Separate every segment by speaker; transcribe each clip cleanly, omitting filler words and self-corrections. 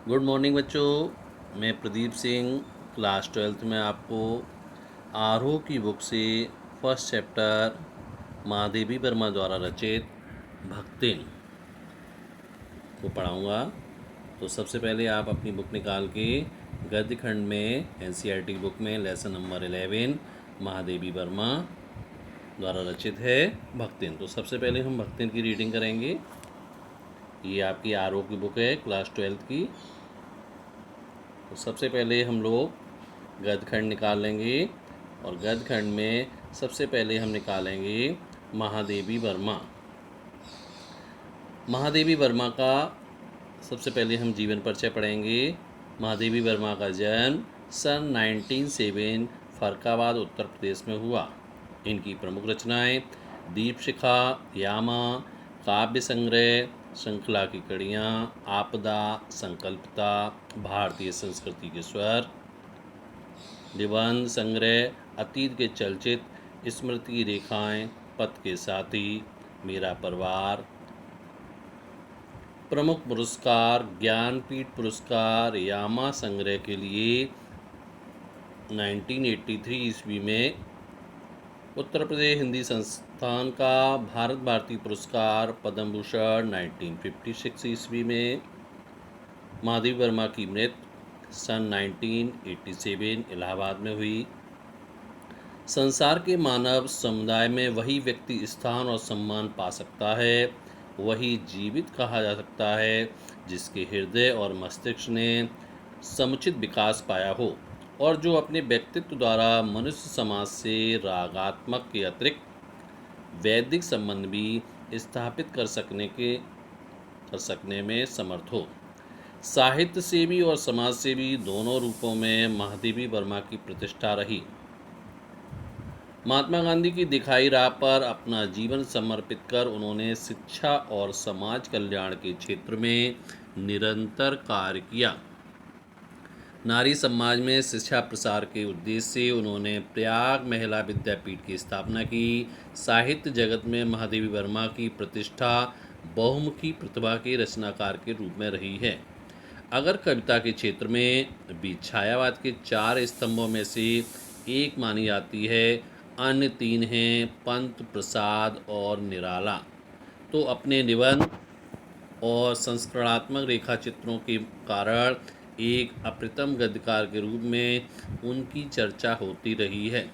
Speaker 1: Good morning बच्चों। मैं Pradeep Singh class 12th में आपको आरोह की बुक से फर्स्ट चैप्टर महादेवी वर्मा द्वारा रचित भक्तिन को पढ़ाऊँगा। तो सबसे पहले आप अपनी बुक निकाल के गद्य खंड में एनसीईआरटी की बुक में लेसन नंबर 11 महादेवी वर्मा द्वारा रचित है भक्तिन। तो सबसे पहले हम भक्तिन की रीडिंग करेंगे। ये आपकी आरोह की बुक है क्लास 12th की। तो सबसे पहले हम लोग गद्यखंड निकाल लेंगे और गद्यखंड में सबसे पहले हम निकालेंगे महादेवी वर्मा। महादेवी वर्मा का सबसे पहले हम जीवन परिचय पढ़ेंगे। महादेवी वर्मा का जन्म सन 1907 फरक्काबाद उत्तर प्रदेश में हुआ। इनकी प्रमुख रचनाएं दीपशिखा, यामा, काव्य संग्रह, श्रृंखला की कड़ियाँ, आपदा, संकल्पता, भारतीय संस्कृति के स्वर, निबंध संग्रह, अतीत के चलचित्र, स्मृति की रेखाएं, पथ के साथी, मेरा परिवार। प्रमुख पुरस्कार ज्ञानपीठ पुरस्कार यामा संग्रह के लिए 1983 ईस्वी में उत्तर प्रदेश हिंदी संस्थान का भारत भारती पुरस्कार पद्म भूषण 1956 ईस्वी में। महादेवी वर्मा की मृत्यु सन 1987 इलाहाबाद में हुई। संसार के मानव समुदाय में वही व्यक्ति स्थान और सम्मान पा सकता है, वही जीवित कहा जा सकता है जिसके हृदय और मस्तिष्क ने समुचित विकास पाया हो और जो अपने व्यक्तित्व द्वारा मनुष्य समाज से रागात्मक के अतिरिक्त वैदिक संबंध भी स्थापित कर सकने में समर्थ हो। साहित्य सेवी और समाज सेवी दोनों रूपों में महादेवी वर्मा की प्रतिष्ठा रही। महात्मा गांधी की दिखाई राह पर अपना जीवन समर्पित कर उन्होंने शिक्षा और समाज कल्याण के क्षेत्र में निरंतर कार्य किया। नारी समाज में शिक्षा प्रसार के उद्देश्य से उन्होंने प्रयाग महिला विद्यापीठ की स्थापना की। साहित्य जगत में महादेवी वर्मा की प्रतिष्ठा बहुमुखी प्रतिभा के रचनाकार के रूप में रही है। अगर कविता के क्षेत्र में भी छायावाद के 4 स्तंभों में से एक मानी जाती है, अन्य 3 हैं पंत, प्रसाद और निराला, तो अपने निबंध और संस्करणात्मक रेखा चित्रों के कारण एक अप्रतिम गद्यकार के रूप में उनकी चर्चा होती रही है।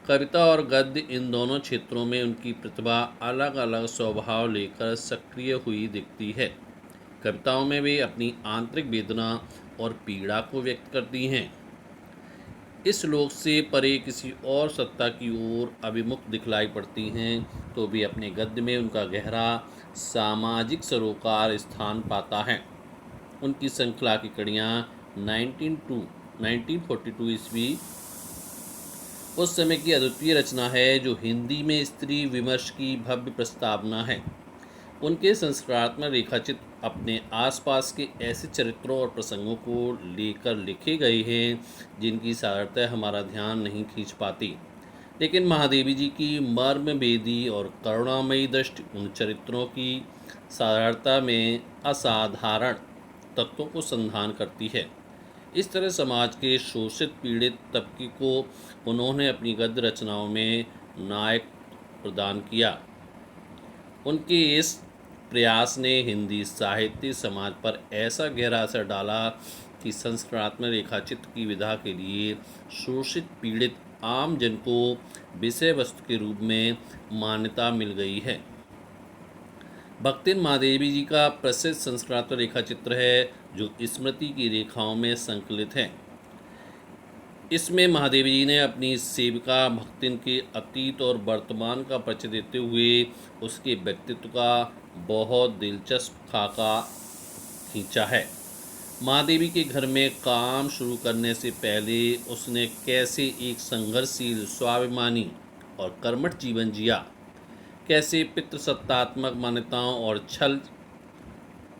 Speaker 1: कविता और गद्य इन दोनों क्षेत्रों में उनकी प्रतिभा अलग अलग स्वभाव लेकर सक्रिय हुई दिखती है। कविताओं में वे अपनी आंतरिक वेदना और पीड़ा को व्यक्त करती हैं। इस लोक से परे किसी और सत्ता की ओर अभिमुख दिखलाई पड़ती हैं, तो भी अपने गद्य में उनका गहरा सामाजिक सरोकार स्थान पाता है। उनकी श्रृंखला की कड़ियाँ 1942 ईस्वी उस समय की अद्वितीय रचना है, जो हिंदी में स्त्री विमर्श की भव्य प्रस्तावना है। उनके संस्कारात्मक रेखाचित्र अपने आसपास के ऐसे चरित्रों और प्रसंगों को लेकर लिखे गए हैं जिनकी साधारणतः हमारा ध्यान नहीं खींच पाती, लेकिन महादेवी जी की मर्मभेदी और करुणामयी दृष्टि उन चरित्रों की साधारणता में असाधारण तत्वों को संधान करती है। इस तरह समाज के शोषित पीड़ित तबके को उन्होंने अपनी गद्य रचनाओं में नायक प्रदान किया। उनके इस प्रयास ने हिंदी साहित्य समाज पर ऐसा गहरा असर डाला कि संस्करणात्मक रेखाचित्र की विधा के लिए शोषित पीड़ित आम जन को विषय वस्तु के रूप में मान्यता मिल गई है। भक्तिन महादेवी जी का प्रसिद्ध संस्करणात्मक रेखाचित्र है, जो स्मृति की रेखाओं में संकलित है। इसमें महादेवी जी ने अपनी सेविका भक्तिन के अतीत और वर्तमान का परिचय देते हुए उसके व्यक्तित्व का बहुत दिलचस्प खाका खींचा है। महादेवी के घर में काम शुरू करने से पहले उसने कैसे एक संघर्षशील, स्वाभिमानी और कर्मठ जीवन जिया, कैसे पितृसत्तात्मक मान्यताओं और छल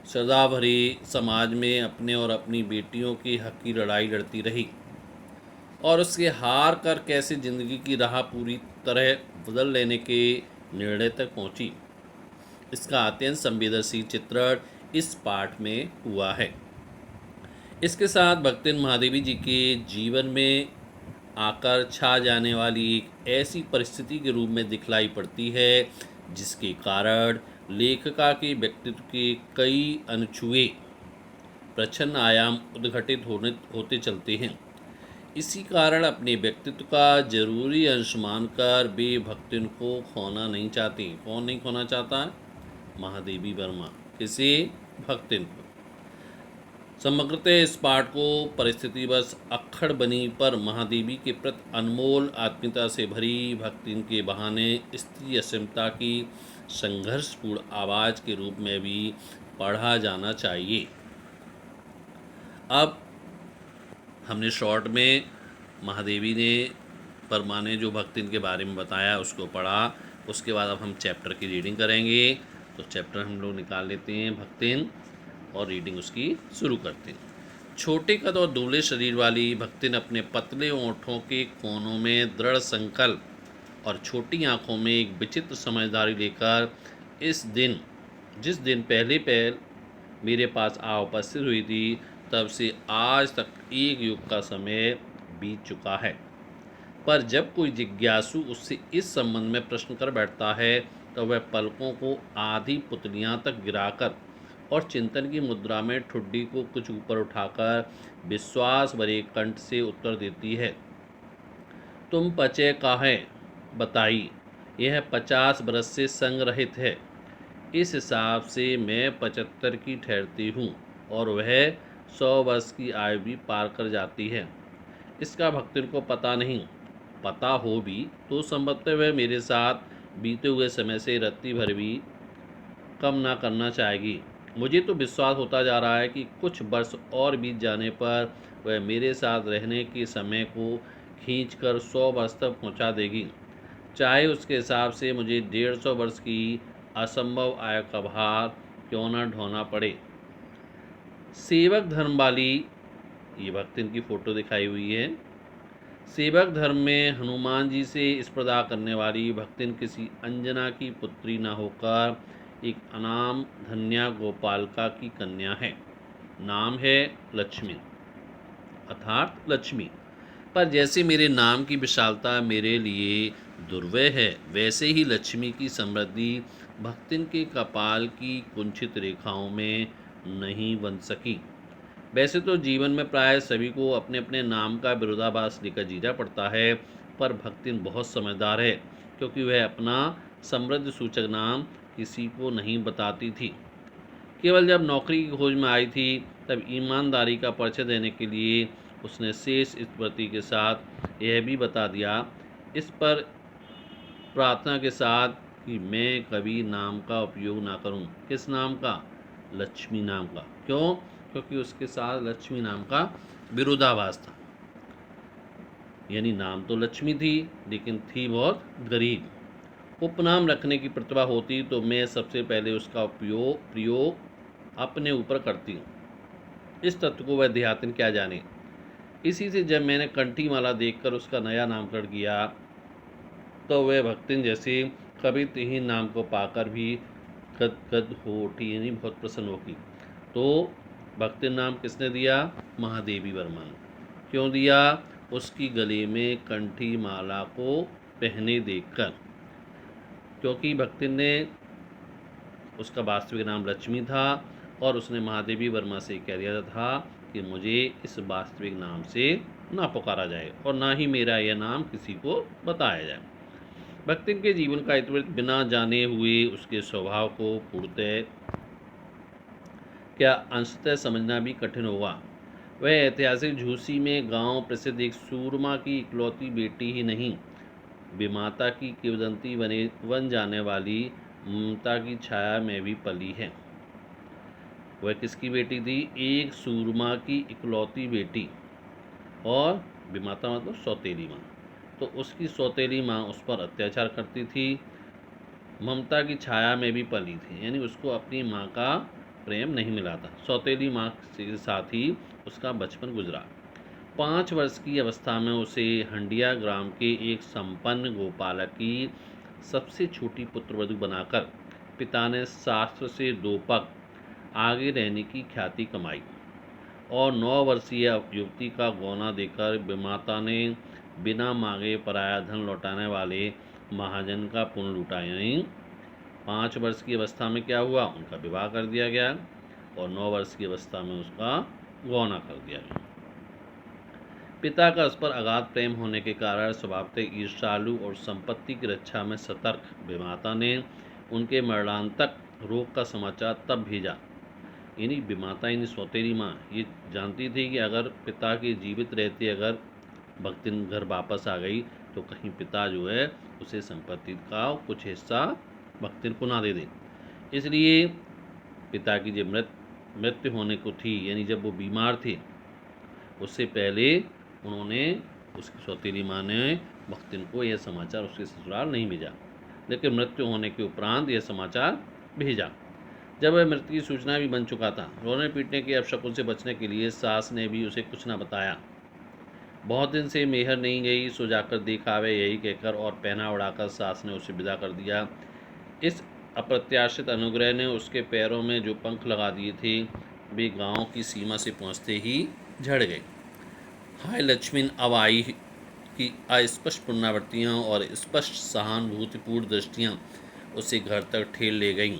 Speaker 1: सदा भरे समाज में अपने और अपनी बेटियों के हक की लड़ाई लड़ती रही और उसके हार कर कैसे जिंदगी की राह पूरी तरह बदल लेने के निर्णय तक पहुंची। इसका अत्यंत संवेदनशील चित्रण इस पाठ में हुआ है। इसके साथ भक्तिन महादेवी जी के जीवन में आकर छा जाने वाली एक ऐसी परिस्थिति के रूप में दिखलाई पड़ती है जिसके कारण लेखिका के व्यक्तित्व के कई अनछुए प्रच्छन्न आयाम उद्घटित होते चलते हैं। इसी कारण अपने व्यक्तित्व का जरूरी अंश मानकर वे भक्तिन को खोना नहीं चाहती। कौन नहीं खोना चाहता है? महादेवी वर्मा। किसे? भक्तिन को। समग्रतः इस पाठ को परिस्थितिवश अक्खड़ बनी पर महादेवी के प्रति अनमोल आत्मीयता से भरी भक्तिन के बहाने स्त्री अस्मिता की संघर्षपूर्ण आवाज़ के रूप में भी पढ़ा जाना चाहिए। अब हमने शॉर्ट में महादेवी ने वर्मा ने जो भक्तिन के बारे में बताया उसको पढ़ा। उसके बाद अब हम चैप्टर की रीडिंग करेंगे। तो चैप्टर हम लोग निकाल लेते हैं भक्तिन और रीडिंग उसकी शुरू करते हैं। छोटे कद और दूबले शरीर वाली भक्तिन अपने पतले ओंठों के कोनों में दृढ़ संकल्प और छोटी आंखों में एक विचित्र समझदारी लेकर जिस दिन पहले मेरे पास आ उपस्थित हुई थी तब से आज तक एक युग का समय बीत चुका है। पर जब कोई जिज्ञासु उससे इस संबंध में प्रश्न कर बैठता है तो वह पलकों को आधी पुतलियां तक गिराकर और चिंतन की मुद्रा में ठुड्डी को कुछ ऊपर उठाकर विश्वास भरे कंठ से उत्तर देती है, तुम पचे काहे बताई, यह 50 बरस से संग रहित है। इस हिसाब से मैं 75 की ठहरती हूँ और वह 100 वर्ष की आयु भी पार कर जाती है। इसका भक्तिन को पता नहीं। पता हो भी तो संभवतः वह मेरे साथ बीते हुए समय से रत्ती भर भी कम ना करना चाहेगी। मुझे तो विश्वास होता जा रहा है कि कुछ वर्ष और बीत जाने पर वह मेरे साथ रहने के समय को खींचकर 100 वर्ष तक पहुंचा देगी, चाहे उसके हिसाब से मुझे 150 वर्ष की असंभव आयु का भार क्यों न ढोना पड़े। सेवक धर्म वाली, ये भक्तिन की फ़ोटो दिखाई हुई है। सेवक धर्म में हनुमान जी से स्पर्धा करने वाली भक्तिन किसी अंजना की पुत्री न होकर एक अनाम धन्या गोपालका की कन्या है। नाम है लक्ष्मी, अर्थात लक्ष्मी। पर जैसे मेरे नाम की विशालता मेरे लिए दुर्वय है, वैसे ही लक्ष्मी की समृद्धि भक्तिन के कपाल की कुंठित रेखाओं में नहीं बन सकी। वैसे तो जीवन में प्राय सभी को अपने अपने नाम का विरोधाभास लेकर जीना पड़ता है, पर भक्तिन बहुत समझदार है क्योंकि वह अपना समृद्ध सूचक नाम किसी को नहीं बताती थी। केवल जब नौकरी की खोज में आई थी तब ईमानदारी का परिचय देने के लिए उसने शेष स्मृति के साथ यह भी बता दिया, इस पर प्रार्थना के साथ कि मैं कभी नाम का उपयोग ना करूं। किस नाम का? लक्ष्मी नाम का। क्यों? क्योंकि उसके साथ लक्ष्मी नाम का विरोधाभास था। यानी नाम तो लक्ष्मी थी लेकिन थी बहुत गरीब। उपनाम रखने की प्रतिभा होती तो मैं सबसे पहले उसका प्रयोग अपने ऊपर करती हूँ। इस तत्व को वह देहातन क्या जाने। इसी से जब मैंने कंठी माला देखकर उसका नया नामकरण किया तो वह भक्तिन जैसे कवित्रहीन नाम को पाकर भी गदगद हो उठी, यानी बहुत प्रसन्न होगी। तो भक्तिन नाम किसने दिया? महादेवी वर्मा ने। क्यों दिया? उसकी गले में कंठी माला को पहने देखकर। क्योंकि भक्तिन ने, उसका वास्तविक नाम लक्ष्मी था और उसने महादेवी वर्मा से कह दिया था कि मुझे इस वास्तविक नाम से ना पुकारा जाए और ना ही मेरा यह नाम किसी को बताया जाए। भक्तिन के जीवन का इतिवृत्त बिना जाने हुए उसके स्वभाव को पूर्णतः क्या अंशतः समझना भी कठिन होगा। वह ऐतिहासिक झूसी में गांव प्रसिद्ध एक सूरमा की इकलौती बेटी ही नहीं, विमाता की किंवदंती बन जाने वाली ममता की छाया में भी पली है। वह किसकी बेटी थी? एक सूरमा की इकलौती बेटी, और विमाता मतलब सौतेली माँ। तो उसकी सौतेली माँ उस पर अत्याचार करती थी, ममता की छाया में भी पली थी, यानी उसको अपनी माँ का प्रेम नहीं मिला था। सौतेली माँ के साथ ही उसका बचपन गुजरा। 5 वर्ष की अवस्था में उसे हंडिया ग्राम के एक संपन्न गोपालक की सबसे छोटी पुत्रवधू बनाकर पिता ने शास्त्र से 2 पग आगे रहने की ख्याति कमाई और 9 वर्षीय युवती का गौना देकर विमाता ने बिना मांगे पराया धन लौटाने वाले महाजन का पुण्य लूटा। यानी 5 वर्ष की अवस्था में क्या हुआ, उनका विवाह कर दिया गया और 9 वर्ष की अवस्था में उसका गौना कर दिया गया। पिता का उस पर अगाध प्रेम होने के कारण स्वभावतः ईर्ष्यालु और संपत्ति की रक्षा में सतर्क विमाता ने उनके मरणांतक रोग का समाचार तब भेजा। यानी विमाता यानी सौतेली माँ ये जानती थी कि अगर पिता के जीवित रहते अगर भक्तिन घर वापस आ गई तो कहीं पिता जो है उसे संपत्ति का कुछ हिस्सा भक्तिन को ना दे दे। इसलिए पिता की जब मृत्यु होने को थी, यानी जब वो बीमार थे, उससे पहले उन्होंने उसकी सौतेली माँ ने भक्तिन को यह समाचार उसके ससुराल नहीं भेजा, लेकिन मृत्यु होने के उपरांत यह समाचार भेजा। जब वह मृत्यु की सूचना भी बन चुका था, रोने पीटने के अपशकुन से बचने के लिए सास ने भी उसे कुछ न बताया। बहुत दिन से मेहर नहीं गई, सो जाकर देख आवे, यही कहकर और पहना उड़ाकर सास ने उसे विदा कर दिया। इस अप्रत्याशित अनुग्रह ने उसके पैरों में जो पंख लगा दिए थे वे गांव की सीमा से पहुंचते ही झड़ गए। हाय लक्ष्मण अब आई की अस्पष्ट पुनरावृत्तियाँ और स्पष्ट सहानुभूतिपूर्ण दृष्टियाँ उसे घर तक ठेल ले गईं,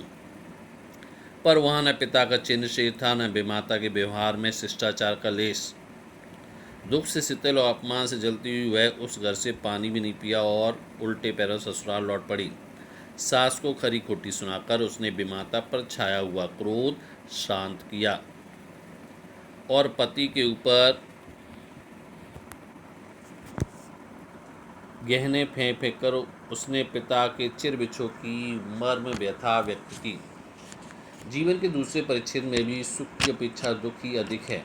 Speaker 1: पर वहाँ न पिता का चिन्ह शेष था, न विमाता के व्यवहार में शिष्टाचार का लेस। दुख से शीतल और अपमान से जलती हुई वह उस घर से पानी भी नहीं पिया और उल्टे पैरों ससुराल लौट पड़ी। सास को खरी खोटी सुनाकर उसने विमाता पर छाया हुआ क्रोध शांत किया और पति के ऊपर गहने फेंक फेंक कर उसने पिता के चिर बिछो की मर्म व्यथा व्यक्त की। जीवन के दूसरे परिच्छेद में भी सुख की अपेक्षा दुख ही अधिक है।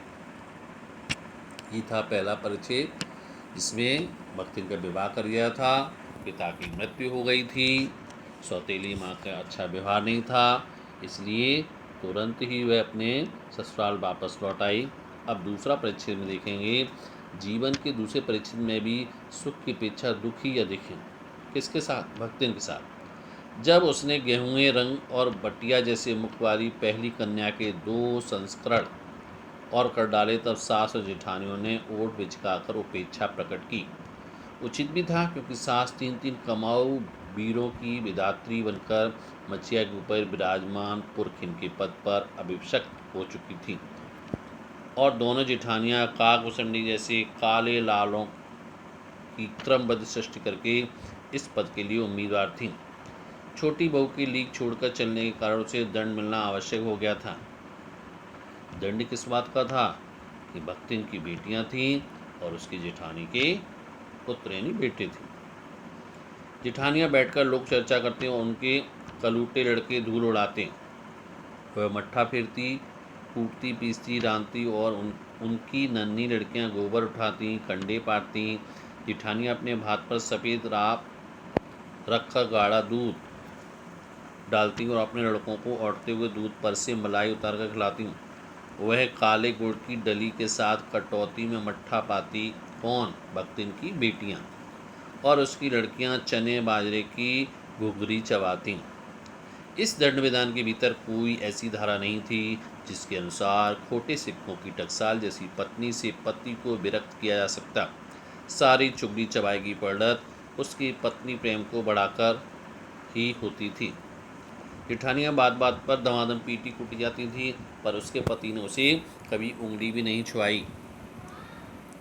Speaker 1: ये था पहला परिच्छेद जिसमें भक्तिन का विवाह कर दिया था, पिता की मृत्यु हो गई थी, सौतेली माँ का अच्छा व्यवहार नहीं था, इसलिए तुरंत ही वह अपने ससुराल वापस लौट आई। अब दूसरा परिच्छेद में देखेंगे, जीवन के दूसरे परिच्छेद में भी सुख की अपेक्षा दुख ही अधिक है। किसके साथ? भक्तिन के साथ। जब उसने गेहूँए रंग और बटिया जैसे मुख वाली पहली कन्या के 2 संस्करण और कर डाले, तब सास और जेठानियों ने ओठ बिचकाकर उपेक्षा प्रकट की। उचित भी था, क्योंकि सास 3-3 कमाऊ वीरों की विधात्री बनकर मचिया के ऊपर विराजमान पुरखिन के पद पर अभिषिक्त हो चुकी थी और दोनों जेठानियाँ काकभूषणी जैसे काले लालों की क्रमबद्ध सृष्टि करके इस पद के लिए उम्मीदवार थीं। छोटी बहू की लीक छोड़कर चलने के कारण उसे दंड मिलना आवश्यक हो गया था। दंड किस बात का था कि भक्तिन की बेटियां थीं और उसकी जेठानी के पुत्र यानी बेटे थे। जेठानियां बैठकर लोक चर्चा करते और उनके कलूटे लड़के धूल उड़ाते। वह मट्ठा फेरती, कूटती, पीसती, रांधती और उनकी नन्ही लड़कियां गोबर उठाती, कंडे पाटती। जेठानियां अपने भात पर सफ़ेद राख रखकर गाढ़ा दूध डालती और अपने लड़कों को औटते हुए दूध पर से मलाई उतार कर खिलाती। वह काले गुड़ की डली के साथ कटौती में मट्ठा पाती। कौन? भक्तिन की बेटियां और उसकी लड़कियां चने बाजरे की घुघरी चबाती। इस दंड विधान के भीतर कोई ऐसी धारा नहीं थी जिसके अनुसार खोटे सिक्कों की टकसाल जैसी पत्नी से पति को विरक्त किया जा सकता। सारी चुगली चबाई की पड़त उसकी पत्नी प्रेम को बढ़ाकर ही होती थी। जेठानियाँ बात बात पर दमादम पीटी कुटी जाती थी, पर उसके पति ने उसे कभी उंगली भी नहीं छुआई।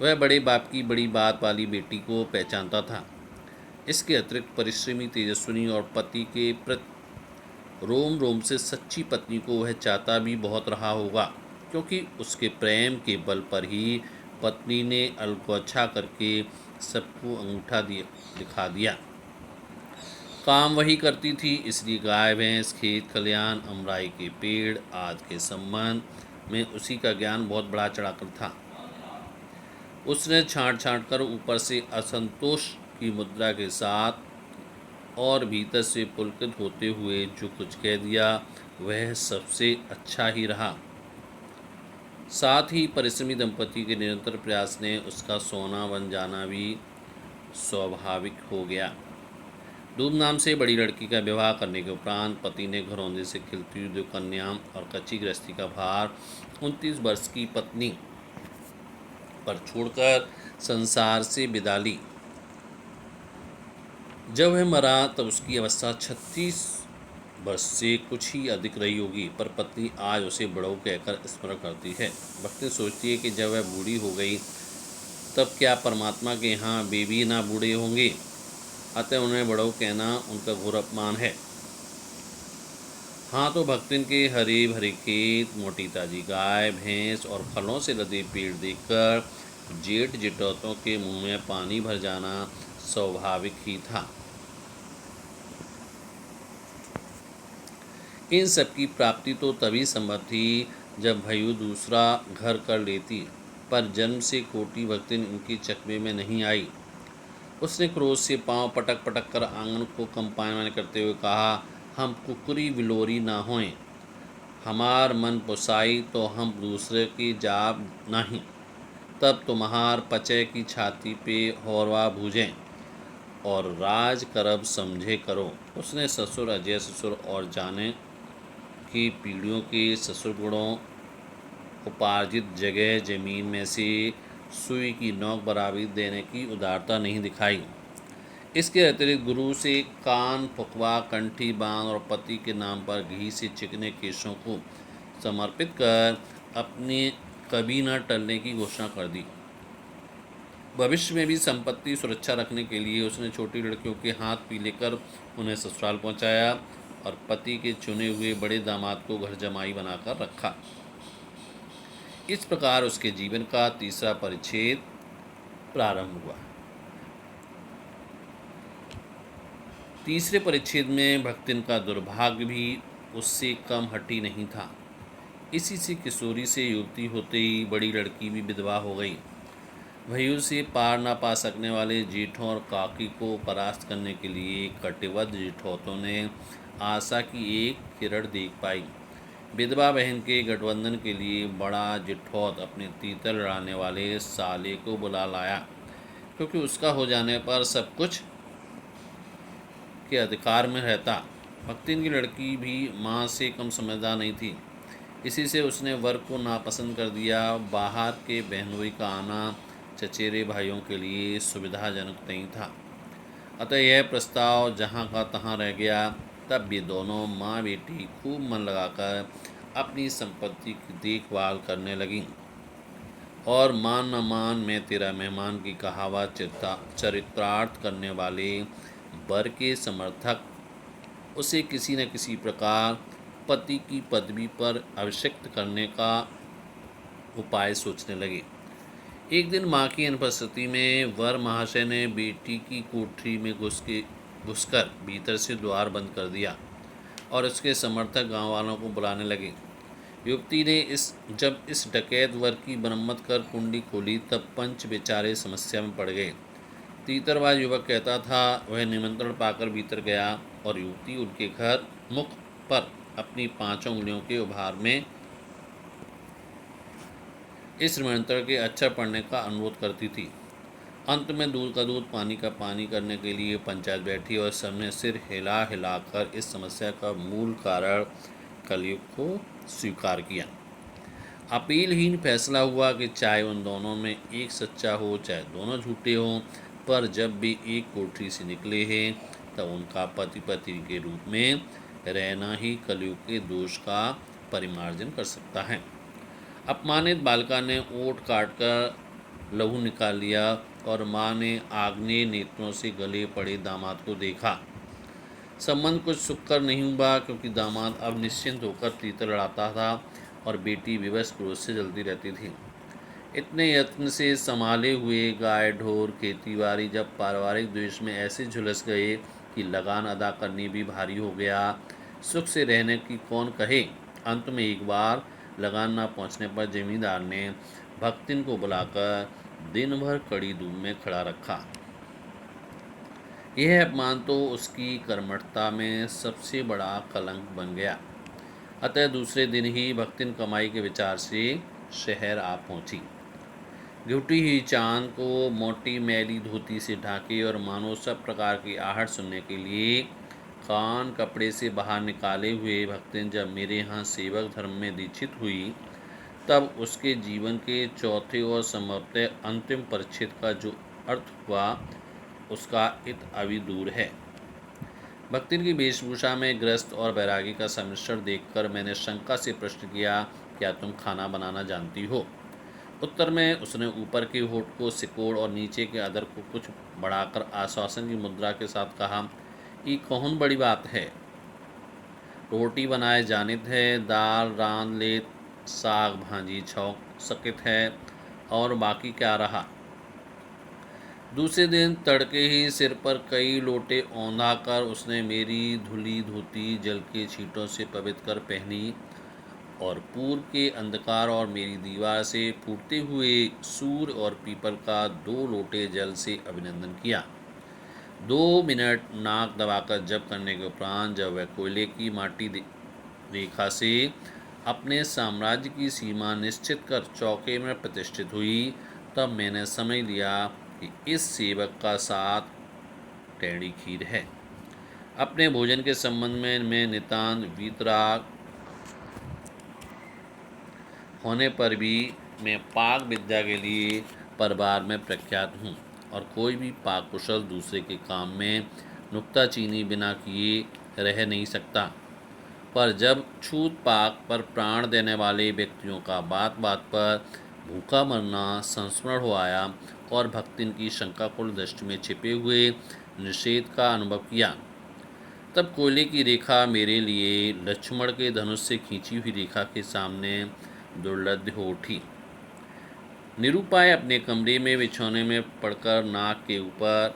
Speaker 1: वह बड़े बाप की बड़ी बात वाली बेटी को पहचानता था। इसके अतिरिक्त परिश्रमी, तेजस्विनी और पति के प्रति रोम रोम से सच्ची पत्नी को वह चाहता भी बहुत रहा होगा, क्योंकि उसके प्रेम के बल पर ही पत्नी ने अलगोछा करके सबको अंगूठा दिखा दिया। काम वही करती थी, इसलिए गाय भैंस, खेत खलियान, अमराई के पेड़ आदि के संबंध में उसी का ज्ञान बहुत बड़ा चढ़ाकर था। उसने छांट छांट कर ऊपर से असंतोष की मुद्रा के साथ और भीतर से पुलकित होते हुए जो कुछ कह दिया वह सबसे अच्छा ही रहा। साथ ही परिश्रमी दंपति के निरंतर प्रयास ने उसका सोना बन जाना भी स्वाभाविक हो गया। धूमधाम से बड़ी लड़की का विवाह करने के उपरांत पति ने घरौंदे से खिलती हुई 2 कन्या और कच्ची गृहस्थी का भार 29 वर्ष की पत्नी पर छोड़कर संसार से विदा ली। जब वह मरा तब उसकी अवस्था 36 वर्ष से कुछ ही अधिक रही होगी, पर पत्नी आज उसे बड़ऊ कहकर स्मरण करती है। भक्ति सोचती है कि जब वह बूढ़ी हो गई तब क्या परमात्मा के यहाँ वे भी ना बूढ़े होंगे, अतः उन्हें बड़ऊ कहना उनका घोर अपमान है। हाँ, तो भक्तिन के हरे भरे खेत, मोटी ताजी गाय भैंस और फलों से लदे पेड़ देखकर जेठ जिटौतों के मुंह में पानी भर जाना स्वाभाविक ही था। इन सब की प्राप्ति तो तभी संभव थी जब भयु दूसरा घर कर लेती, पर जन्म से कोटी भक्तिन उनके चकमे में नहीं आई। उसने क्रोध से पांव पटक पटक कर आंगन को कंपायमान करते हुए कहा, हम कुकुरी बिलोरी ना होएं, हमार मन पुसाई तो हम दूसरे की जाब नहीं, तब तुम्हार पचय की छाती पे हौरवा भूजें और राज करब समझे करो। उसने ससुर अजय ससुर और जाने की पीढ़ियों के ससुर गुणों उपार्जित जगह जमीन में से सुई की नोक बराबरी देने की उदारता नहीं दिखाई। इसके अतिरिक्त गुरु से कान फुकवा कंठी बांध और पति के नाम पर घी से चिकने केशों को समर्पित कर अपने कभी न टलने की घोषणा कर दी। भविष्य में भी संपत्ति सुरक्षा रखने के लिए उसने छोटी लड़कियों के हाथ पीले कर उन्हें ससुराल पहुंचाया और पति के चुने हुए बड़े दामाद को घर जमाई बनाकर रखा। इस प्रकार उसके जीवन का तीसरा परिच्छेद प्रारंभ हुआ। तीसरे परिच्छेद में भक्तिन का दुर्भाग्य भी उससे कम हटी नहीं था। इसी से किशोरी से युवती होते ही बड़ी लड़की भी विधवा हो गई। भय्यू से पार न पा सकने वाले जेठों और काकी को परास्त करने के लिए कटिबद्ध जेठौतों ने आशा की एक किरण देख पाई। विधवा बहन के गठबंधन के लिए बड़ा जेठौत अपने तीतर लड़ाने वाले साले को बुला लाया, क्योंकि उसका हो जाने पर सब कुछ के अधिकार में रहता। भक्तिन की लड़की भी माँ से कम समझदार नहीं थी, इसी से उसने वर को नापसंद कर दिया। बाहर के बहनोई का आना चचेरे भाइयों के लिए सुविधाजनक नहीं था, अतः यह प्रस्ताव जहाँ का तहाँ रह गया। तब भी दोनों माँ बेटी खूब मन लगाकर अपनी संपत्ति की देखभाल करने लगीं और मान न मान मैं तेरा मेहमान की कहावत चरितार्थ करने वाले वर के समर्थक उसे किसी न किसी प्रकार पति की पदवी पर अभिषिक्त करने का उपाय सोचने लगे। एक दिन माँ की अनुपस्थिति में वर महाशय ने बेटी की कोठरी में घुसकर भीतर से द्वार बंद कर दिया और उसके समर्थक गांव वालों को बुलाने लगे। युवती ने जब इस डकैत वर की मरम्मत कर कुंडी खोली तब पंच बेचारे समस्या में पड़ गए। तीतरबाज युवक कहता था वह निमंत्रण पाकर भीतर गया और युवती उनके घर मुख पर अपनी 5 उंगलियों के उभार में इस निमंत्रण के अक्षर पढ़ने का अनुरोध करती थी। अंत में दूध का दूध पानी का पानी करने के लिए पंचायत बैठी और सबने सिर हिला हिलाकर इस समस्या का मूल कारण कलयुग को स्वीकार किया। अपीलहीन फैसला हुआ कि चाहे उन दोनों में एक सच्चा हो चाहे दोनों झूठे हों, पर जब भी एक कोठरी से निकले हैं तब उनका पति पत्नी के रूप में रहना ही कलयुग के दोष का परिमार्जन कर सकता है। अपमानित बालिका ने ओठ काटकर लहू निकाल लिया और माँ ने आग्नेय नेत्रों से गले पड़े दामाद को देखा। संबंध कुछ सुखकर नहीं हुआ, क्योंकि दामाद अब निश्चिंत होकर तीतर लड़ाता था और बेटी विवश क्रोध से जलती रहती थी। इतने यत्न से संभाले हुए गाय ढोर खेतीबाड़ी जब पारिवारिक द्वेष में ऐसे झुलस गए कि लगान अदा करनी भी भारी हो गया। सुख से रहने की कौन कहे। अंत में एक बार लगान न पहुंचने पर जमींदार ने भक्तिन को बुलाकर दिन भर कड़ी धूप में खड़ा रखा। यह अपमान तो उसकी कर्मठता में सबसे बड़ा कलंक बन गया। अतः दूसरे दिन ही भक्तिन कमाई के विचार से शहर आ पहुंची। घुटी हुई चांद को मोटी मैली धोती से ढाके और मानो सब प्रकार की आहट सुनने के लिए कान कपड़े से बाहर निकाले हुए भक्तिन जब मेरे यहाँ सेवक धर्म में दीक्षित हुई तब उसके जीवन के चौथे और संभवतः अंतिम परिच्छेद का जो अर्थ हुआ उसका इत अभी दूर है। भक्तिन की वेशभूषा में ग्रस्त और बैरागी का सम्मिश्रण देखकर मैंने शंका से प्रश्न किया, क्या तुम खाना बनाना जानती हो? उत्तर में उसने ऊपर के होठ को सिकोड़ और नीचे के अधर को कुछ बढ़ाकर आश्वासन की मुद्रा के साथ कहा, ये कौन बड़ी बात है। रोटी बनाए जानित है, दाल रांध ले, साग भांजी छौंक सकित है, और बाकी क्या रहा। दूसरे दिन तड़के ही सिर पर कई लोटे औंधा कर उसने मेरी धुली धोती जल के छींटों से पवित्र कर पहनी और पूर्व के अंधकार और मेरी दीवार से फूटते हुए सूर्य और पीपल का 2 लोटे जल से अभिनंदन किया। 2 मिनट नाक दबाकर जप करने के उपरांत जब वह कोयले की माटी रेखा से अपने साम्राज्य की सीमा निश्चित कर चौके में प्रतिष्ठित हुई, तब मैंने समझ लिया कि इस सेवक का साथ टेढ़ी खीर है। अपने भोजन के संबंध में मैं नितांत वीतराग होने पर भी मैं पाक विद्या के लिए परिवार में प्रख्यात हूँ और कोई भी पाक कुशल दूसरे के काम में नुक्ताचीनी बिना किए रह नहीं सकता। पर जब छूत पाक पर प्राण देने वाले व्यक्तियों का बात बात पर भूखा मरना संस्मरण हो आया और भक्तिन की शंकाकुल दृष्टि में छिपे हुए निषेध का अनुभव किया, तब कोयले की रेखा मेरे लिए लक्ष्मण के धनुष से खींची हुई रेखा के सामने दुर्लभ हो उठी। निरुपाय अपने कमरे में बिछौने में पड़कर नाक के ऊपर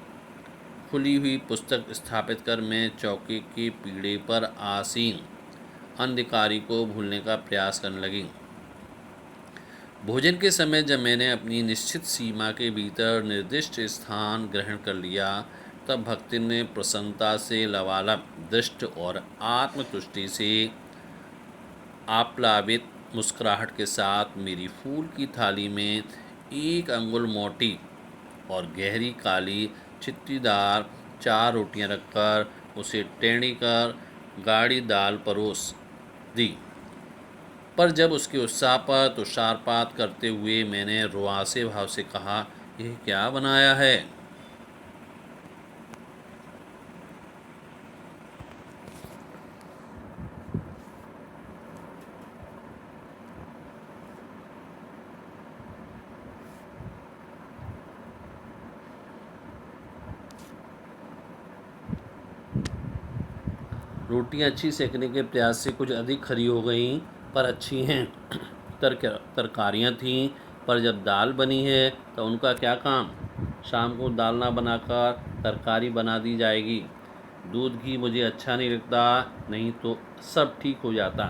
Speaker 1: खुली हुई पुस्तक स्थापित कर मैं चौके के पीढ़े पर आसीन अंधकारी को भूलने का प्रयास करने लगी। भोजन के समय जब मैंने अपनी निश्चित सीमा के भीतर निर्दिष्ट स्थान ग्रहण कर लिया, तब भक्ति ने प्रसन्नता से लबालब दृष्ट और आत्मतुष्टि से आप्लावित मुस्कुराहट के साथ मेरी फूल की थाली में 1 अंगुल मोटी और गहरी काली छिट्टीदार 4 रोटियां रखकर उसे टेढ़ी कर गाढ़ी दाल परोस दी। पर जब उसके उत्साह पर तुषारपात करते हुए मैंने रुआसे भाव से कहा, यह क्या बनाया है? रोटियां अच्छी सेकने के प्रयास से कुछ अधिक खरी हो गईं, पर अच्छी हैं। तरकारियाँ थीं, पर जब दाल बनी है तो उनका क्या काम। शाम को दाल ना बनाकर तरकारी बना दी जाएगी। दूध घी मुझे अच्छा नहीं लगता, नहीं तो सब ठीक हो जाता।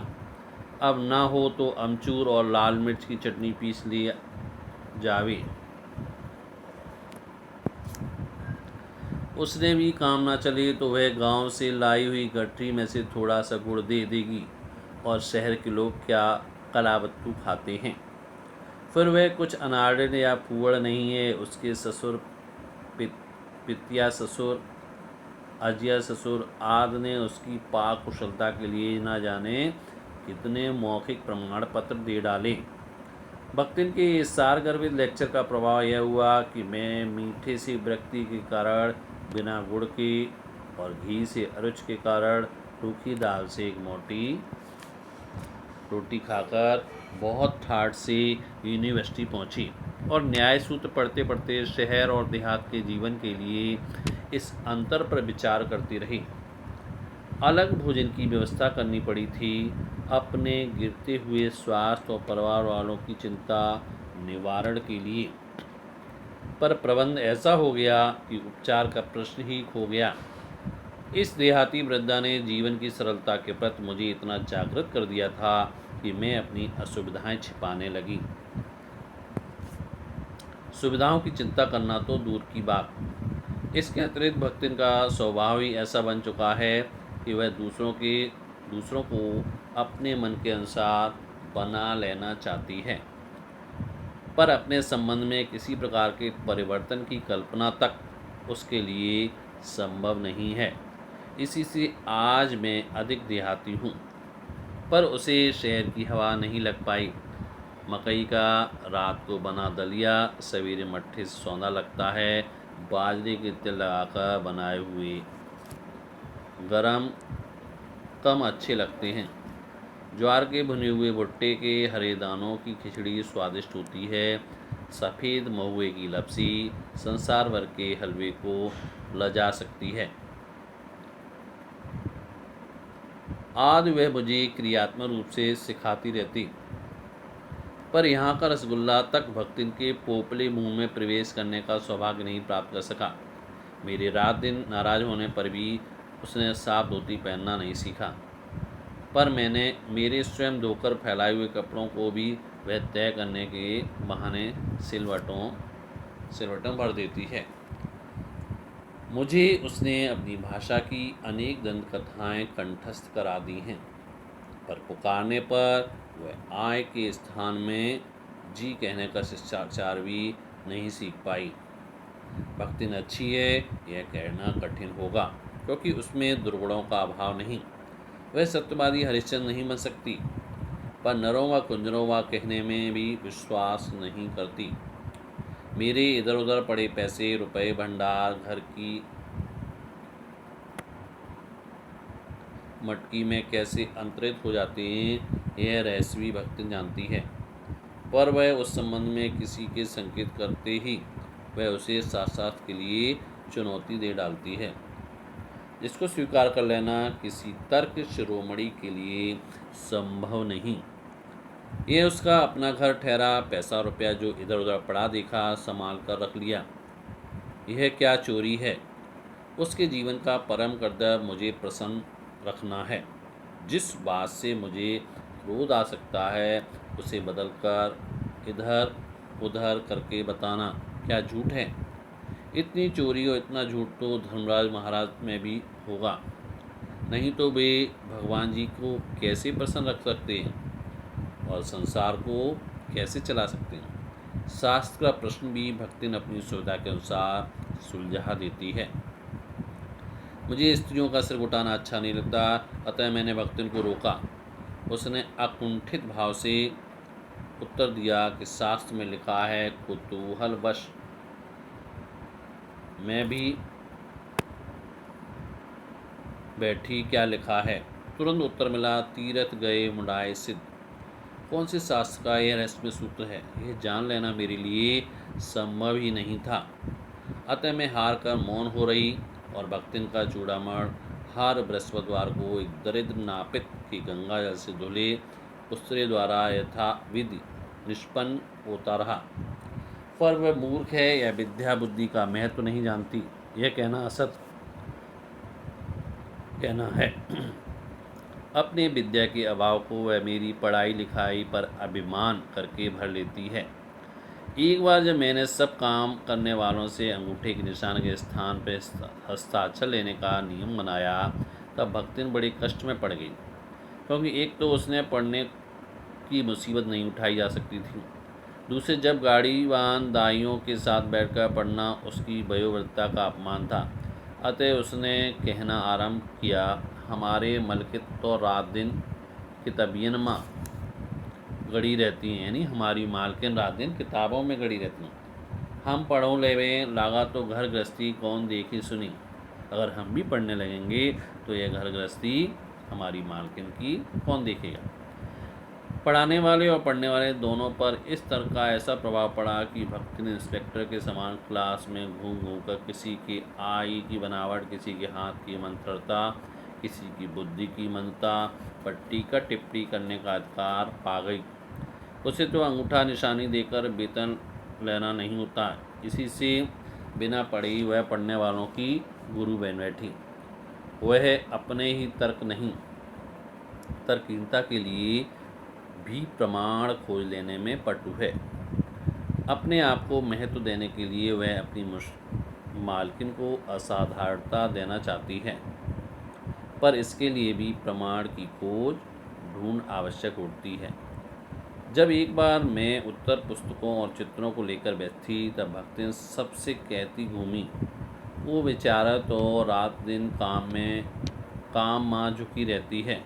Speaker 1: अब ना हो तो अमचूर और लाल मिर्च की चटनी पीस लिया जावे। उसने भी काम ना चले तो वह गांव से लाई हुई गठरी में से थोड़ा सा गुड़ दे देगी, और शहर के लोग क्या कलाबत्तू खाते हैं। फिर वह कुछ अनाड़न या फूवड़ नहीं है। उसके ससुर, पितिया ससुर, अजिया ससुर आदि ने उसकी पाक कुशलता के लिए ना जाने कितने मौखिक प्रमाण पत्र दे डाले। भक्तिन के इस सारगर्भित लेक्चर का प्रभाव यह हुआ कि मैं मीठे से विरक्ति के कारण बिना गुड़ के और घी से अरुचि के कारण रूखी दाल से 1 मोटी रोटी खाकर बहुत ठाठ से यूनिवर्सिटी पहुंची और न्याय सूत्र पढ़ते पढ़ते शहर और देहात के जीवन के लिए इस अंतर पर विचार करती रही। अलग भोजन की व्यवस्था करनी पड़ी थी, अपने गिरते हुए स्वास्थ्य और परिवार वालों की चिंता निवारण के लिए। पर प्रबंध ऐसा हो गया कि उपचार का प्रश्न ही खो गया। इस देहाती वृद्धा ने जीवन की सरलता के प्रति मुझे इतना जागृत कर दिया था कि मैं अपनी असुविधाएं छिपाने लगी। सुविधाओं की चिंता करना तो दूर की बात, इसके अतिरिक्त भक्तिन का स्वभाव ही ऐसा बन चुका है कि वह दूसरों को अपने मन के अनुसार बना लेना चाहती है, पर अपने संबंध में किसी प्रकार के परिवर्तन की कल्पना तक उसके लिए संभव नहीं है। इसी से आज मैं अधिक देहाती हूँ, पर उसे शहर की हवा नहीं लग पाई। मकई का रात को बना दलिया सवेरे मट्ठे से सौंधा लगता है। बाजरे के तेल लगाकर बनाए हुए गरम कम अच्छे लगते हैं। ज्वार के भुने हुए भुट्टे के हरे दानों की खिचड़ी स्वादिष्ट होती है। सफ़ेद महुए की लपसी संसार भर के हलवे को लजा सकती है। आज वह मुझे क्रियात्मक रूप से सिखाती रहती, पर यहाँ का रसगुल्ला तक भक्तिन के पोपले मुंह में प्रवेश करने का सौभाग्य नहीं प्राप्त कर सका। मेरे रात दिन नाराज होने पर भी उसने साफ धोती पहनना नहीं सीखा, पर मैंने मेरे स्वयं धोकर फैलाए हुए कपड़ों को भी वह तय करने के बहाने सिलवटों भर देती है। मुझे उसने अपनी भाषा की अनेक दंत कथाएँ कंठस्थ करा दी हैं, पर पुकारने पर वह आय के स्थान में जी कहने का शिष्टाचार भी नहीं सीख पाई। भक्तिन अच्छी है यह कहना कठिन होगा, क्योंकि उसमें दुर्गुणों का अभाव नहीं। वह सत्यवादी हरिश्चंद्र नहीं बन सकती, पर नरों व कुंजरों व कहने में भी विश्वास नहीं करती। मेरे इधर उधर पड़े पैसे रुपए भंडार घर की मटकी में कैसे अंतरित हो जाते हैं यह रहस्य भी भक्तिन जानती है, पर वह उस संबंध में किसी के संकेत करते ही वह उसे साक्षात के लिए चुनौती दे डालती है, जिसको स्वीकार कर लेना किसी तर्क शिरोमणि के लिए संभव नहीं। यह उसका अपना घर ठहरा, पैसा रुपया जो इधर उधर पड़ा देखा संभाल कर रख लिया। यह क्या चोरी है? उसके जीवन का परम कर्तव्य मुझे प्रसन्न रखना है। जिस बात से मुझे क्रोध आ सकता है उसे बदलकर इधर उधर करके बताना क्या झूठ है? इतनी चोरी और इतना झूठ तो धर्मराज महाराज में भी होगा, नहीं तो वे भगवान जी को कैसे प्रसन्न रख सकते हैं और संसार को कैसे चला सकते हैं? शास्त्र का प्रश्न भी भक्तिन अपनी सुविधा के अनुसार सुलझा देती है। मुझे स्त्रियों का सिर उठाना अच्छा नहीं लगता, अतः मैंने भक्तिन को रोका। उसने अकुंठित भाव से उत्तर दिया कि शास्त्र में लिखा है कुतूहलवश मैं भी बैठी क्या लिखा है? तुरंत उत्तर मिला तीरथ गए मुंडाए सिद्ध। कौन से शास्त्र का यह रहस्यमय सूत्र है, यह जान लेना मेरे लिए संभव ही नहीं था। अतः मैं हार कर मौन हो रही और भक्तिन का चूड़ामण हर बृहस्पतिवार को एक दरिद्र नापित की गंगा जल से धुले उसरे द्वारा यथाविधि निष्पन्न होता रहा। पर वह मूर्ख है या विद्या बुद्धि का महत्व नहीं जानती, यह कहना असत कहना है। अपने विद्या के अभाव को वह मेरी पढ़ाई लिखाई पर अभिमान करके भर लेती है। एक बार जब मैंने सब काम करने वालों से अंगूठे के निशान के स्थान पर हस्ताक्षर लेने का नियम बनाया तब भक्तिन बड़े कष्ट में पड़ गई, क्योंकि एक तो उसने पढ़ने की मुसीबत नहीं उठाई जा सकती थी, दूसरे जब गाड़ीवान दाइयों के साथ बैठकर पढ़ना उसकी वयोवृद्धता का अपमान था। अतः उसने कहना आरंभ किया, हमारे मलकित तो रात दिन किताबियन माँ गड़ी रहती हैं, यानी हमारी मालकिन रात दिन किताबों में गड़ी रहती हैं। हम पढ़ो लेवे लागा तो घर गृहस्थी कौन देखी सुनी। अगर हम भी पढ़ने लगेंगे तो यह घर गृहस्थी हमारी मालकिन की कौन देखेगा। पढ़ाने वाले और पढ़ने वाले दोनों पर इस तरह का ऐसा प्रभाव पड़ा कि भक्ति ने इंस्पेक्टर के समान क्लास में घूम घूम कर किसी की आई की बनावट, किसी के हाथ की मंत्रता, किसी की बुद्धि की मंदता पर टीका टिप्पणी करने का अधिकार पा गई। उसे तो अंगूठा निशानी देकर वेतन लेना नहीं होता, इसी से बिना पढ़ी वह पढ़ने वालों की गुरु बन बैठी। वह अपने ही तर्क नहीं तर्कहीनता के लिए भी प्रमाण खोज लेने में पटु है। अपने आप को महत्व देने के लिए वह अपनी मालकिन को असाधारणता देना चाहती है, पर इसके लिए भी प्रमाण की खोज ढूंढ आवश्यक होती है। जब एक बार मैं उत्तर पुस्तकों और चित्रों को लेकर बैठी तब भक्तिन सबसे कहती घूमी, वो बेचारा तो रात दिन काम माँ झुकी रहती है।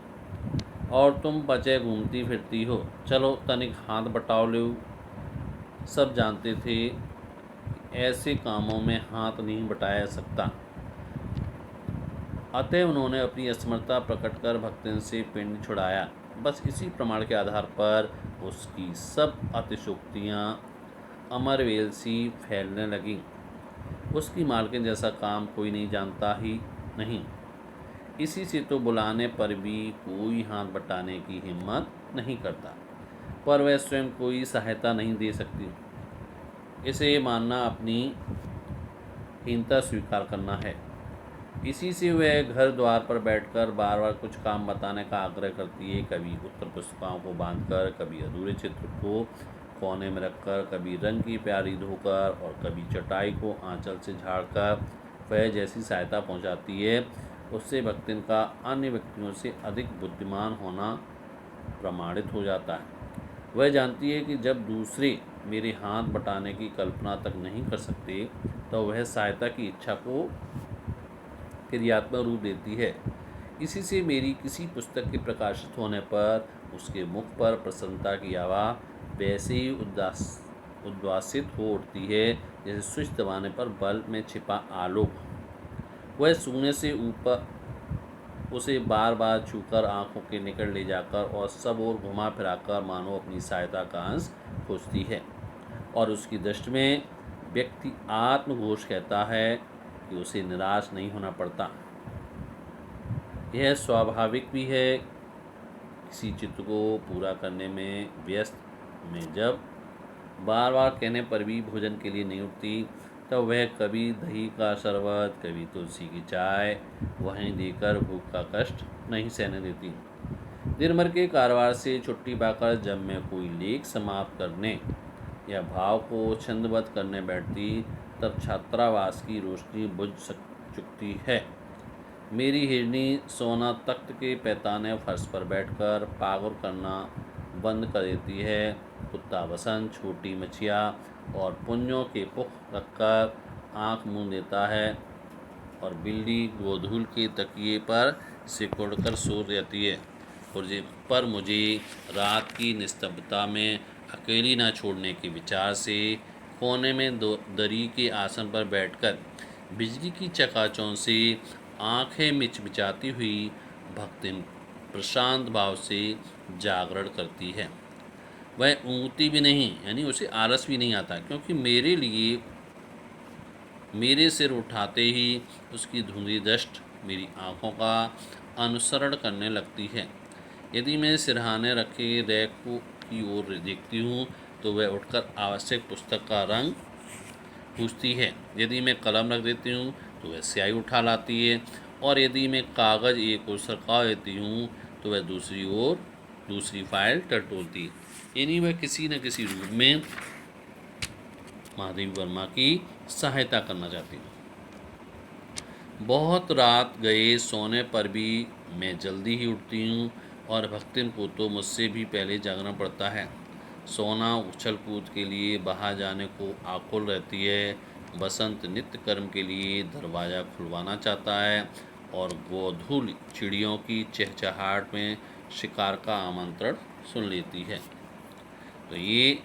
Speaker 1: और तुम बचे घूमती फिरती हो। चलो तनिक हाथ बटाव लो। सब जानते थे ऐसे कामों में हाथ नहीं बटाया जा सकता। अतः उन्होंने अपनी असमर्थता प्रकट कर भक्तिन से पिंड छुड़ाया। बस इसी प्रमाण के आधार पर उसकी सब अतिशोक्तियाँ अमरवेल सी फैलने लगीं। उसकी मालकिन जैसा काम कोई नहीं जानता ही नहीं। इसी से तो बुलाने पर भी कोई हाथ बटाने की हिम्मत नहीं करता, पर वह स्वयं कोई सहायता नहीं दे सकती। इसे मानना अपनी हीनता स्वीकार करना है। इसी से वह घर द्वार पर बैठकर बार बार कुछ काम बताने का आग्रह करती है। कभी उत्तर पुस्तिकाओं को बांधकर, कभी अधूरे चित्र को कोने में रखकर, कभी रंग की प्याली धोकर और कभी चटाई को आंचल से झाड़कर वह जैसी सहायता पहुंचाती है, उससे भक्तिन का अन्य व्यक्तियों से अधिक बुद्धिमान होना प्रमाणित हो जाता है। वह जानती है कि जब दूसरे मेरे हाथ बटाने की कल्पना तक नहीं कर सकते, तो वह सहायता की इच्छा को क्रियात्मक रूप देती है। इसी से मेरी किसी पुस्तक के प्रकाशित होने पर उसके मुख पर प्रसन्नता की आवाज़ वैसे ही उद्वासित हो उठती है जैसे स्विच दबाने पर बल्ब में छिपा आलोक। वह सूंघने से ऊपर उसे बार बार छूकर आंखों के निकट ले जाकर और सब ओर घुमा फिराकर मानो अपनी सहायता का अंश खोजती है। और उसकी दृष्टि में व्यक्ति आत्मघोष कहता है कि उसे निराश नहीं होना पड़ता। यह स्वाभाविक भी है। किसी चित्र को पूरा करने में व्यस्त में जब बार बार कहने पर भी भोजन के लिए नहीं उठती, तब वह कभी दही का शरबत, कभी तुलसी की चाय वहीं देकर भूख का कष्ट नहीं सहने देती। दिन भर के कारोबार से छुट्टी पाकर जब मैं कोई लेख समाप्त करने या भाव को छंदबद्ध करने बैठती, तब छात्रावास की रोशनी बुझ चुकती है। मेरी हिरनी सोना तख्त के पैताने फर्श पर बैठकर पागुर करना बंद कर देती है। कुत्ता बसंत छोटी मछिया और पुंजों के पुख रखकर आँख मूंद देता है और बिल्ली गोधूल के तकिए पर सिकुड़कर सो जाती है। पर मुझे रात की निस्तब्धता में अकेली न छोड़ने के विचार से कोने में दरी के आसन पर बैठकर बिजली की चकाचौंध से आंखें मिचमिचाती हुई भक्तिन प्रशांत भाव से जागरण करती है। वह ऊँगती भी नहीं, यानी उसे आलस भी नहीं आता, क्योंकि मेरे लिए मेरे सिर उठाते ही उसकी धुंधली दृष्टि मेरी आँखों का अनुसरण करने लगती है। यदि मैं सिरहाने रखे रैक की ओर देखती हूँ, तो वह उठकर आवश्यक पुस्तक का रंग पूछती है। यदि मैं कलम रख देती हूँ, तो वह स्याही उठा लाती है। और यदि मैं कागज़ एक ओर सरका देती हूँ, तो वह दूसरी फाइल टटोलती है। यानी वह किसी न किसी रूप में महादेवी वर्मा की सहायता करना चाहती हूँ। बहुत रात गए सोने पर भी मैं जल्दी ही उठती हूँ और भक्तिन को तो मुझसे भी पहले जागना पड़ता है। सोना उछल कूद के लिए बाहर जाने को आकुल रहती है। बसंत नित्य कर्म के लिए दरवाज़ा खुलवाना चाहता है और गोधूल चिड़ियों की चहचहाहट में शिकार का आमंत्रण सुन लेती है। तो ये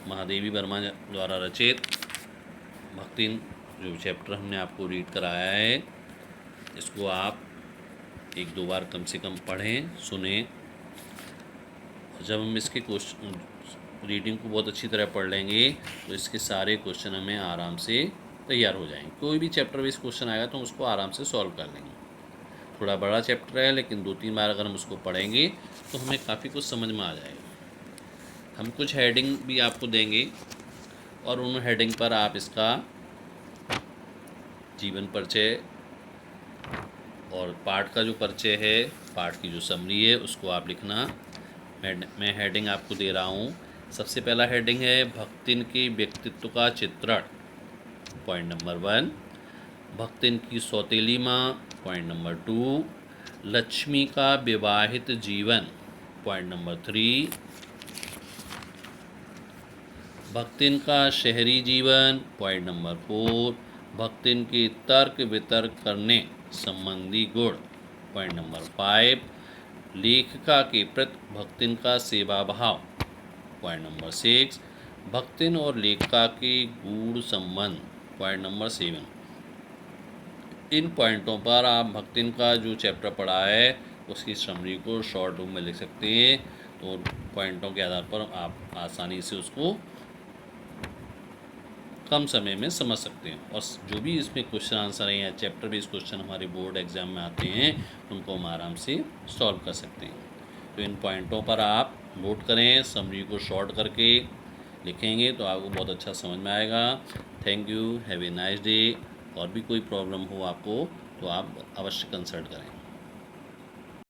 Speaker 1: महादेवी वर्मा द्वारा रचित भक्तिन जो चैप्टर हमने आपको रीड कराया है, इसको आप एक दो बार कम से कम पढ़ें, सुने। जब हम इसके क्वेश्चन रीडिंग को बहुत अच्छी तरह पढ़ लेंगे, तो इसके सारे क्वेश्चन हमें आराम से तैयार हो जाएंगे। कोई भी चैप्टर बेस क्वेश्चन आएगा तो हम उसको आराम से सॉल्व कर लेंगे। थोड़ा बड़ा चैप्टर है, लेकिन 2-3 बार अगर हम उसको पढ़ेंगे तो हमें काफ़ी कुछ समझ में आ जाएगा। हम कुछ हेडिंग भी आपको देंगे और उन हेडिंग पर आप इसका जीवन परिचय और पाठ का जो परिचय है, पाठ की जो समरी है, उसको आप लिखना। मैं हेडिंग आपको दे रहा हूँ। सबसे पहला हेडिंग है भक्तिन के व्यक्तित्व का चित्रण, पॉइंट नंबर 1। भक्तिन की सौतेली माँ, पॉइंट नंबर 2। लक्ष्मी का विवाहित जीवन, पॉइंट नंबर 3। भक्तिन का शहरी जीवन, पॉइंट नंबर 4। भक्तिन के तर्क वितर्क करने संबंधी गुण, पॉइंट नंबर 5। लेखिका के प्रति भक्तिन का सेवा भाव। पॉइंट नंबर 6, भक्तिन और लेखिका के गूढ़ संबंध। Point number 7। इन पॉइंटों पर आप भक्तिन का जो चैप्टर पढ़ा है उसकी समरी को शॉर्ट रूप में लिख सकते हैं। तो पॉइंटों के आधार पर आप आसानी से उसको कम समय में समझ सकते हैं, और जो भी इसमें क्वेश्चन आंसर हैं या चैप्टर बेस्ड क्वेश्चन हमारे बोर्ड एग्जाम में आते हैं उनको हम आराम से सॉल्व कर सकते हैं। तो इन पॉइंटों पर आप नोट करें, समरी को शॉर्ट करके लिखेंगे तो आपको बहुत अच्छा समझ में आएगा। Thank you, have a nice day. और भी कोई प्रॉब्लम हो आपको तो आप अवश्य कंसल्ट करें।